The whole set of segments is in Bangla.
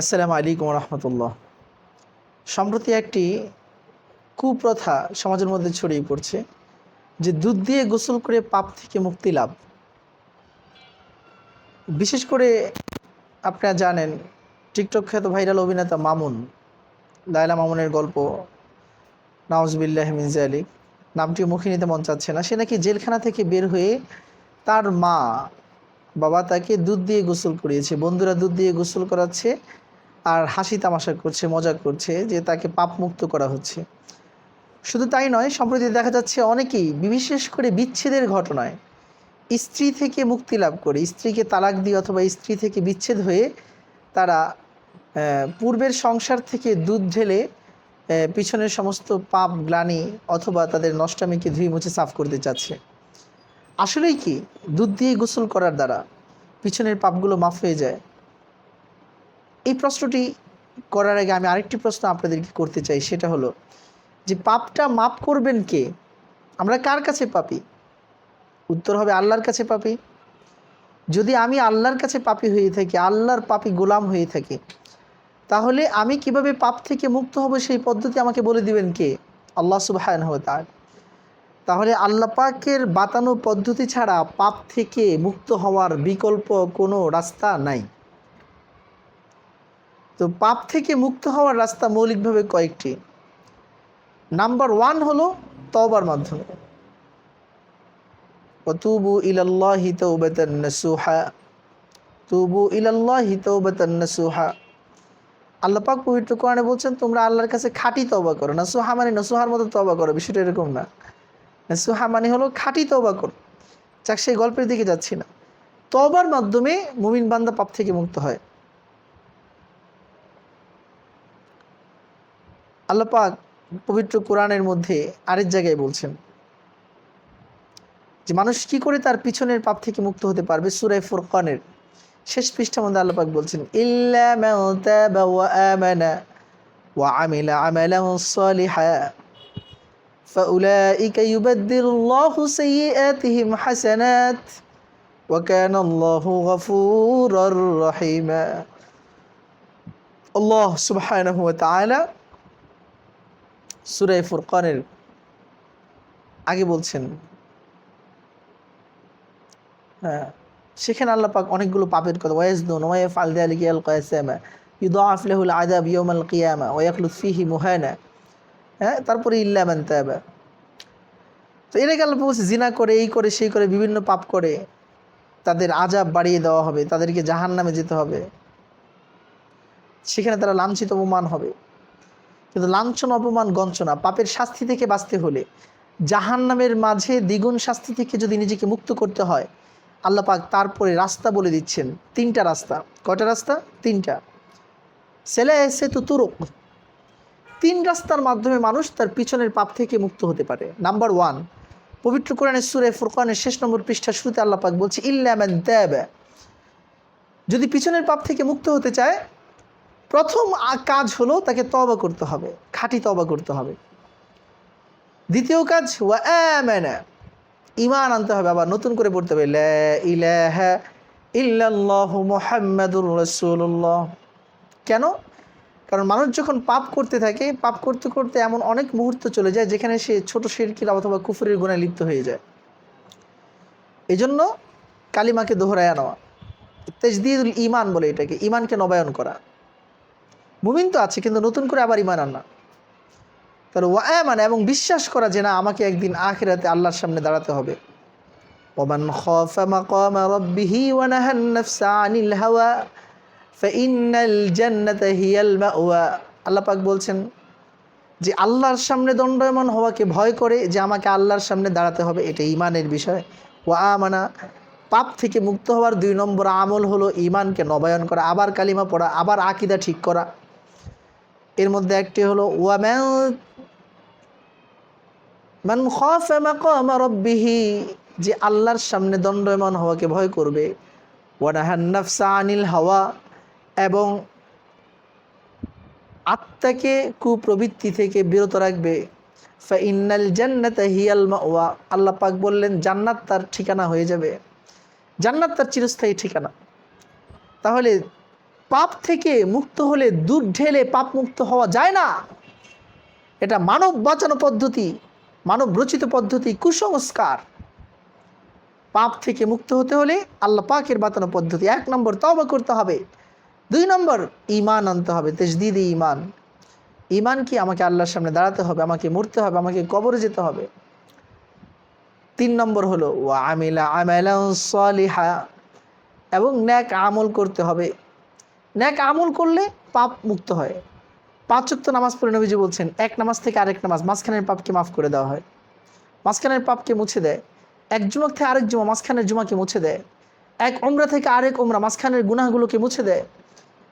আসসালামু আলাইকুম রহমতুল্লাহ। সম্প্রতি একটি কুপ্রথা সমাজের মধ্যে ছড়িয়ে পড়ছে যে দুধ দিয়ে গোসল করে পাপ থেকে মুক্তি লাভ। বিশেষ করে আপনারা জানেন টিকটক খ্যাত ভাইরাল অভিনেতা মামুন, লায়লা মামুনের গল্প নাউজুবিল্লাহ মিন যালিক, নামটি মুখে নিতে মন চাচ্ছে না। সে নাকি জেলখানা থেকে বের হয়ে তার বাবা তাকে দুধ দিয়ে গোসল করিয়েছে, বন্ধুরা দুধ দিয়ে গোসল করাচ্ছে আর হাসি তামাশা করছে, মজা করছে যে তাকে পাপ মুক্ত করা হচ্ছে। শুধু তাই নয়, সম্প্রতি দেখা যাচ্ছে অনেকেই বিশেষ করে বিচ্ছেদের ঘটনায় স্ত্রী থেকে মুক্তি লাভ করে, স্ত্রীকে তালাক দিয়ে অথবা স্ত্রী থেকে বিচ্ছেদ হয়ে তারা পূর্বের সংসার থেকে দুধ ঢেলে পিছনের সমস্ত পাপ গ্লানি অথবা তাদের নষ্টামিকে ধুয়ে মুছে সাফ করতে চাচ্ছে। আসলেই কি দুধ দিয়ে গোসল করার দ্বারা পিছনের পাপগুলো মাফ হয়ে যায়? এই প্রশ্নটি করার আগে আমি আরেকটি প্রশ্ন আপনাদেরকে করতে চাই, সেটা হলো যে পাপটা মাফ করবেন কে? আমরা কার কাছে পাপী? উত্তর হবে আল্লাহর কাছে পাপী। যদি আমি আল্লাহর কাছে পাপী হয়ে থাকি, আল্লাহর পাপী গোলাম হয়ে থাকি, তাহলে আমি কিভাবে পাপ থেকে মুক্ত হব সেই পদ্ধতি আমাকে বলে দিবেন কে? আল্লাহ সুবহানাহু ওয়া তাআলা। তাহলে আল্লাহ পাকের বাতানো পদ্ধতি ছাড়া পাপ থেকে মুক্ত হওয়ার বিকল্প কোনো রাস্তা নাই। তো পাপ থেকে মুক্ত হওয়ার রাস্তা মৌলিকভাবে কয়েকটি। নাম্বার 1 হলো তওবার মাধ্যমে। ওয়াতুবু ইলাল্লাহি তাওবাতান নাসুহা, তুবু ইলাল্লাহি তাওবাতান নাসুহা। আল্লাহ পাক পবিত্র কোরআনে বলছেন তোমরা আল্লাহর কাছে খাঁটি তওবা করো। নাসুহা মানে নসুহার মতো তওবা করো, বিষয়টা এরকম না। নাসুহা মানে হলো খাঁটি তওবা করো। যাক, সেই গল্পের দিকে যাচ্ছি না। তওবার মাধ্যমে মুমিন বান্দা পাপ থেকে মুক্ত হয়। আল্লাহ পাক পবিত্র কোরআনের মধ্যে আরেক জায়গায় বলছেন যে মানুষ কি করে তার পিছনের পাপ থেকে মুক্ত হতে পারবে। সূরা ফুরকানের শেষ পৃষ্ঠার মধ্যে আল্লাহ পাক বলছেন ইল্লা মান তাবা ওয়া আমানা ওয়া আমিলা আমালান সালিহা ফাউলাইকা ইউবাদদিলুল্লাহু সাইয়্যাতিহিম হাসানাত ওয়া কানাল্লাহু গফুরুর রহিমা। আল্লাহ সুবহানাহু ওয়া তাআলা সূরা ফুরকানের আগে বলছেন, হ্যাঁ, সেখানে আল্লাহ পাক অনেকগুলো পাপের কথা, ওয়াইজনুন ওয়া ইয়াফআল যালিকা ইয়ালকা আসামা ইউদাআফ লাহুল আযাব ইয়াওমাল কিয়ামা ওয়া ইয়াখলুদ ফীহি মুহানা। হ্যাঁ, তারপরে ইল্লা মান তাবা। তো এটাকে আল্লাহ বলছে জিনা করে, এই করে, সেই করে, বিভিন্ন পাপ করে তাদের আযাব বাড়িয়ে দেওয়া হবে, তাদেরকে জাহান্নামে যেতে হবে, সেখানে তারা লাঞ্ছিত অপমান হবে। কিন্তু লাঞ্ছন অপমান গঞ্চনা, পাপের শাস্তি থেকে বাঁচতে হলে, জাহান্নামের মাঝে দ্বিগুণ শাস্তি থেকে যদি নিজেকে মুক্ত করতে হয়, আল্লাহ পাক তারপরে রাস্তা বলে দিচ্ছেন। 3টা রাস্তা। কয়টা রাস্তা? 3টা। সেলে এসে তো তুরক, 3 রাস্তার মাধ্যমে মানুষ তার পিছনের পাপ থেকে মুক্ত হতে পারে। নাম্বার 1, পবিত্র কোরআনের সূরা ফুরকানের শেষ নম্বর পৃষ্ঠার শুরুতে আল্লাহ পাক বলছে ইল্লা মান তাবা। যদি পিছনের পাপ থেকে মুক্ত হতে চায়, প্রথম কাজ হলো তাকে তওবা করতে হবে, খাঁটি তওবা করতে হবে। দ্বিতীয় কাজ ওয়া আমানা, ঈমান আনতে হবে, আবার নতুন করে পড়তে হবে লা ইলাহা ইল্লাল্লাহু মুহাম্মাদুর রাসূলুল্লাহ। কেন? কারণ মানুষ যখন পাপ করতে থাকে, পাপ করতে করতে এমন অনেক মুহূর্ত চলে যায় যেখানে সে ছোট শিরকি অথবা কুফরের গুনাহে লিপ্ত হয়ে যায়। এজন্য কালিমাকে দোহরায়া নেওয়া, তাজদীদুল ঈমান বলে এটাকে, ঈমানকে নবায়ন করা। মুমিন তো আছে কিন্তু নতুন করে আবার ঈমান আনা। তাহলে ওয়া আমানা, এবং বিশ্বাস করা যে না, আমাকে একদিন আখিরাতে আল্লাহর সামনে দাঁড়াতে হবে। ওমান খাফা মাকামা রাব্বিহি ওয়া নাহান নাফসা আনিল হাওয়া ফাইন্নাল জান্নাতা হিয়াল মাওয়া। আল্লাহ পাক বলছেন যে আল্লাহর সামনে দণ্ডায়মান হওয়াকে ভয় করে, যে আমাকে আল্লাহর সামনে দাঁড়াতে হবে, এটা ঈমানের বিষয়। ওয়া আমানা, পাপ থেকে মুক্ত হওয়ার 2 নম্বর আমল হলো ঈমানকে নবায়ন করা, আবার কালিমা পড়া, আবার আকীদা ঠিক করা। এর মধ্যে একটি হলো ওয়া মান খাফা মাকামা রাব্বিহি, যে আল্লাহর সামনে দণ্ডায়মান হওয়াকে ভয় করবে। ওয়া নাহান নাফসা আনিল হাওয়া, এবং আত্মাকে কুপ্রবৃত্তি থেকে বিরত রাখবে। ফাইন্নাল জান্নাতা হিয়াল মাওয়া, আল্লাহ পাক বললেন জান্নাত তার ঠিকানা হয়ে যাবে, জান্নাত তার চিরস্থায়ী ঠিকানা। তাহলে পাপ থেকে মুক্ত হলে দুধ ঢেলে পাপ মুক্ত হওয়া যায় না। এটা মানব বাঁচানো পদ্ধতি, মানব রচিত পদ্ধতি, কুসংস্কার। পাপ থেকে মুক্ত হতে হলে আল্লাহ পাকের বাঁচানো পদ্ধতি। 1 নম্বর তওবা করতে হবে, 2 নম্বর ঈমান আনতে হবে, তাজদীদে ঈমান। ঈমান কি? আমাকে আল্লাহর সামনে দাঁড়াতে হবে, আমাকে মরতে হবে, আমাকে কবরে যেতে হবে। 3 নম্বর হলো ওয়া আমিলা আমালান সালিহা, এবং নেক আমল করতে হবে। নেক আমল করলে পাপ মুক্ত হয়। 5 ওয়াক্ত নামাজ পড়ে নবীজি বলছেন, এক নামাজ থেকে আরেক নামাজ মাঝখানের পাপকে মাফ করে দেওয়া হয়, মাঝখানের পাপকে মুছে দেয়। এক জুমা থেকে আরেক জুমা মাঝখানের জুমাকে মুছে দেয়। এক উমরা থেকে আরেক উমরা মাঝখানের গুনাহগুলোকে মুছে দেয়।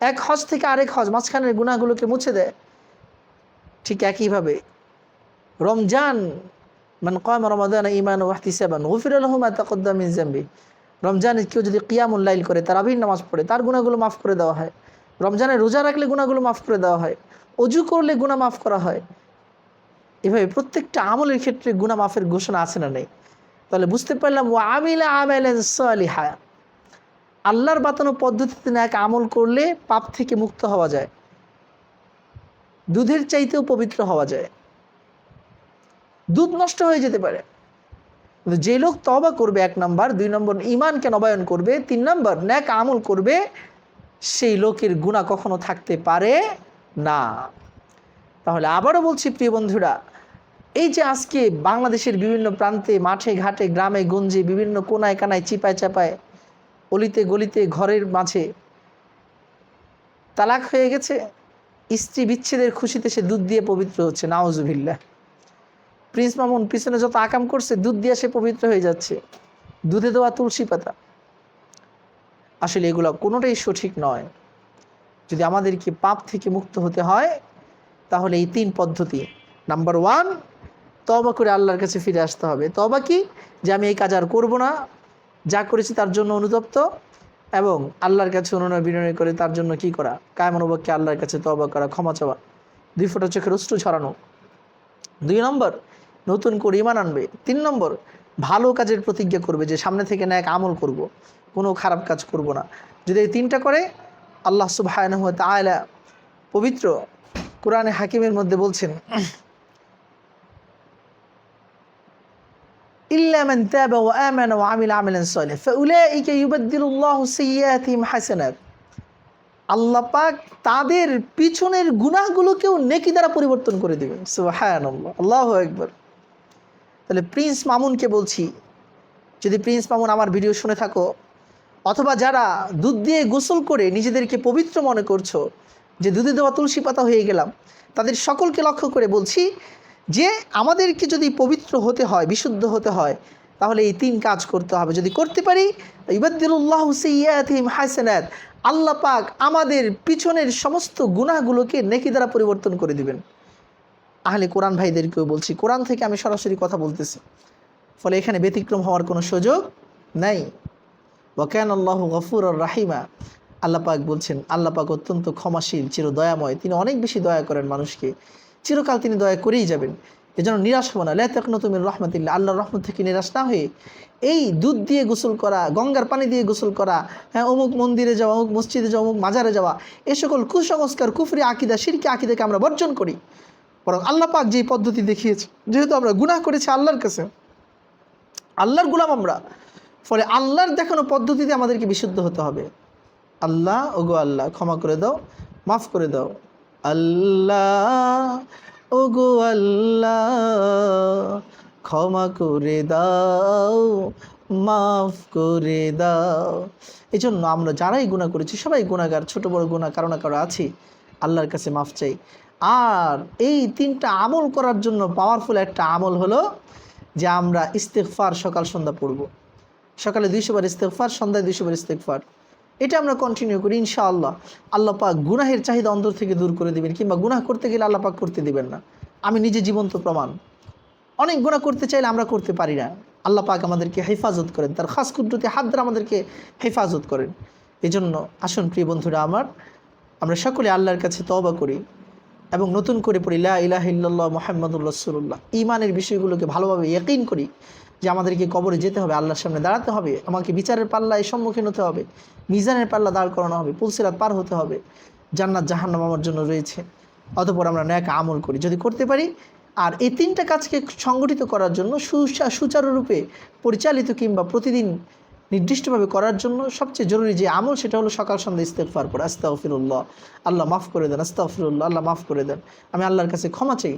এক হজ থেকে আরেক হজ মাঝখানের গুনাহগুলোকে মুছে দেয়। ঠিক একইভাবে রমজান, মান কামা রমাদান ঈমানান ওয়া ইহতিসাবান গুফিরা লাহু মা তাকাদ্দামা মিন যামবি, রমজানে কেউ যদি কিয়ামুল লাইল করে, তারাবির নামাজ পড়ে, তার গুনাহগুলো মাফ করে দেওয়া হয়। রমজানে রোজা রাখলে গুনাহগুলো মাফ করে দেওয়া হয়। অজু করলে গুনাহ মাফ করা হয়। এভাবে প্রত্যেকটা আমলের ক্ষেত্রে গুনাহ মাফের ঘোষণা আছে না নেই? তাহলে বুঝতে পারলাম ওয়া আমিলা আমালান সালিহা, আল্লাহর বাতানো পদ্ধতিতে নেক আমল করলে পাপ থেকে মুক্ত হওয়া যায়, দুধের চাইতেও পবিত্র হওয়া যায়। দুধ নষ্ট হয়ে যেতে পারে, কিন্তু যে লোক তওবা করবে 1 নম্বর, 2 নম্বর ঈমানকে নবায়ন করবে, 3 নম্বর নেক আমল করবে, সেই লোকের গুনাহ কখনো থাকতে পারে না। তাহলে আবারও বলছি প্রিয় বন্ধুরা, এই যে আজকে বাংলাদেশের বিভিন্ন প্রান্তে, মাঠে ঘাটে, গ্রামে গঞ্জে, বিভিন্ন কোনায় কানায়, চিপায় চাপায়, অলিতে গলিতে, ঘরের মাঝে তালাক হয়ে গেছে, স্ত্রী বিচ্ছেদের খুশিতে সে দুধ দিয়ে পবিত্র হচ্ছে, নাউজুবিল্লাহ। প্রিন্স মামুন পিছনে যত আকাম করছে, দুধ দিয়ে সে পবিত্র হয়ে যাচ্ছে, দুধে দেওয়া তুলসী পাতা। আসলে এগুলো কোনোটাই সঠিক নয়। যদি আমাদেরকে পাপ থেকে মুক্ত হতে হয় তাহলে এই 3 পদ্ধতি। নাম্বার 1, তওবা করে আল্লাহর কাছে ফিরে আসতে হবে। তওবা কি? যে আমি এই কাজ আর করবো না, যা করেছি তার জন্য অনুতপ্ত, এবং আল্লাহর কাছে অনুনয় বিনয় করে তার জন্য কি করা? কায়মনোবাক্যে আল্লাহর কাছে তওবা করা, ক্ষমা চাওয়া, 2 ফোঁটা চোখের অশ্রু ঝরানো। 2 নম্বর নতুন করে ঈমান আনবে। 3 নম্বর ভালো কাজের প্রতিজ্ঞা করবে যে সামনে থেকে নেক আমল করব, কোনো খারাপ কাজ করব না। যদি এই 3টা করে, আল্লাহ সুবহানাহু ওয়া তাআলা পবিত্র কোরআনে হাকিমের মধ্যে বলছেন, ইল্লা মান তাবা ওয়া আমানা ওয়া আমিলা আমালান সালিহান ফাউলাইকা ইউবাদদিলুল্লাহু সাইয়্যাতিহিম হাসানাত, আল্লাহ পাক তাদের পিছনের গুনাহগুলোকেও নেকি দ্বারা পরিবর্তন করে দিবেন। সুবহানাল্লাহ, আল্লাহু আকবার। তাহলে প্রিন্স মামুনকে বলছি, যদি প্রিন্স মামুন আমার ভিডিও শুনে থাকো, অথবা যারা দুধ দিয়ে গোসল করে নিজেদেরকে পবিত্র মনে করছো, যে দুধে দেওয়া তুলসী পাতা হয়ে গেলাম, তাদের সকলকে লক্ষ্য করে বলছি যে আমাদেরকে যদি পবিত্র হতে হয়, বিশুদ্ধ হতে হয়, তাহলে এই 3 কাজ করতে হবে। যদি করতে পারি, ইউবাদদিলুল্লাহু সাইয়্যাতিহিম হাসানাত, আল্লাহ পাক আমাদের পিছনের সমস্ত গুনাহগুলোকে নেকি দ্বারা পরিবর্তন করে দিবেন। আহলে কোরআন ভাইদেরকেও বলছি, কোরআন থেকে আমি সরাসরি কথা বলতেছি, ফলে এখানে ব্যতিক্রম হওয়ার কোনো সুযোগ নাই। ওয়া কানা আল্লাহু গফুরুর রাহিমা, আল্লাহ পাক বলছেন, আল্লাহ পাক অত্যন্ত ক্ষমাশীল, চির দয়াময়, তিনি অনেক বেশি দয়া করেন মানুষকে, চিরকাল তিনি দয়া করেই যাবেন। এজন্য নিরাশ হবো না, লা তাকনাতু মির রাহমাতিল্লাহ, আল্লাহর রহমত থেকে নিরাশ না হয়ে এই দুধ দিয়ে গোসল করা, গঙ্গার পানি দিয়ে গোসল করা, হ্যাঁ অমুক মন্দিরে যাওয়া, অমুক মসজিদে যাওয়া, অমুক মাজারে যাওয়া, এ সকল কুসংস্কার, কুফরি আকীদা, শিরকি আকীদাকে আমরা বর্জন করি। বরং আল্লাহ পাক যেই পদ্ধতি দেখিয়েছে, যেহেতু আমরা গুনাহ করেছি আল্লাহর কাছে, আল্লাহর গোলাম আমরা, ফলে আল্লাহর দেখানো পদ্ধতিতে আমাদেরকে বিশুদ্ধ হতে হবে। আল্লাহ, ওগো আল্লাহ ক্ষমা করে দাও, মাফ করে দাও। আল্লাহ, ওগো আল্লাহ ক্ষমা করে দাও, মাফ করে দাও। এই জন্য আমরা যারাই গুনাহ করেছি সবাই গুনাহগার, ছোট বড় গুনাহ কারো না কারো আছে, আল্লাহর কাছে মাফ চাই। আর এই 3টা আমল করার জন্য পাওয়ারফুল একটা আমল হলো যে আমরা ইস্তেগফার সকাল সন্ধ্যা পড়ব। সকালে 200 বার ইস্তেগফার, সন্ধ্যায় 200 বার ইস্তেগফার, এটা আমরা কন্টিনিউ করি, ইনশাআল্লাহ আল্লাহ পাক গুনাহের চাহিদা অন্তর থেকে দূর করে দিবেন। কিংবা গুনাহ করতে গেলে আল্লাহ পাক করতে দিবেন না। আমি নিজে জীবন্ত প্রমাণ। অনেক গুনাহ করতে চাইলে আমরা করতে পারি না, আল্লাহ পাক আমাদেরকে হেফাজত করেন, তার খাস কুদরতি হাত দ্বারা আমাদেরকে হেফাজত করেন। এই জন্য আসুন প্রিয় বন্ধুরা আমার, আমরা সকলে আল্লাহর কাছে তওবা করি এবং নতুন করে পড়ি লা ইলাহা ইল্লাল্লাহ মুহাম্মাদুর রাসূলুল্লাহ। ঈমানের বিষয়গুলোকে ভালোভাবে ইয়াকিন করি, যে আমাদেরকে কবরে যেতে হবে, আল্লাহর সামনে দাঁড়াতে হবে, আমাকে বিচারের পাল্লায় সম্মুখীন হতে হবে, মিজানের পাল্লা দাঁড় করানো হবে, পুলসিরাত পার হতে হবে, জান্নাত জাহান্নাম আমার জন্য রয়েছে। অতঃপর আমরা ন্যাক আমল করি যদি করতে পারি। আর এই তিনটা কাজকে সংগঠিত করার জন্য সুচারুরূপে পরিচালিত কিংবা প্রতিদিন নির্দিষ্টভাবে করার জন্য সবচেয়ে জরুরি যে আমল সেটা হলো সকাল সন্ধ্যা ইস্তেগফার পড়া। আস্তাগফিরুল্লাহ, আল্লাহ মাফ করে দেন, আস্তাগফিরুল্লাহ, আল্লাহ মাফ করে দেন। আমি আল্লাহর কাছে ক্ষমা চাই,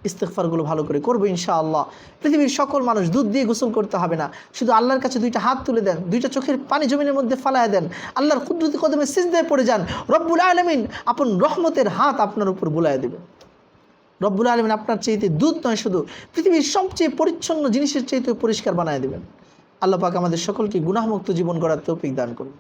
ইস্তেগফারগুলো ভালো করে করবো ইনশাআল্লাহ। পৃথিবীর সকল মানুষ দুধ দিয়ে গোসল করতে হবে না, শুধু আল্লাহর কাছে দুইটা হাত তুলে দেন, দুইটা চোখের পানি জমিনের মধ্যে ফালায় দেন, আল্লাহর কুদরতি কদমে সিজদায় পড়ে যান, রব্বুল আলামিন আপন রহমতের হাত আপনার উপর বুলায় দেবেন। রব্বুল আলামিন আপনার চাইতে দুধ নয়, শুধু পৃথিবীর সবচেয়ে পরিচ্ছন্ন জিনিসের চাইতে পরিষ্কার বানায় দেবেন। আল্লাহ পাক আমাদের সকলকে গুনাহমুক্ত জীবন গড়ার তৌফিক দান করুন।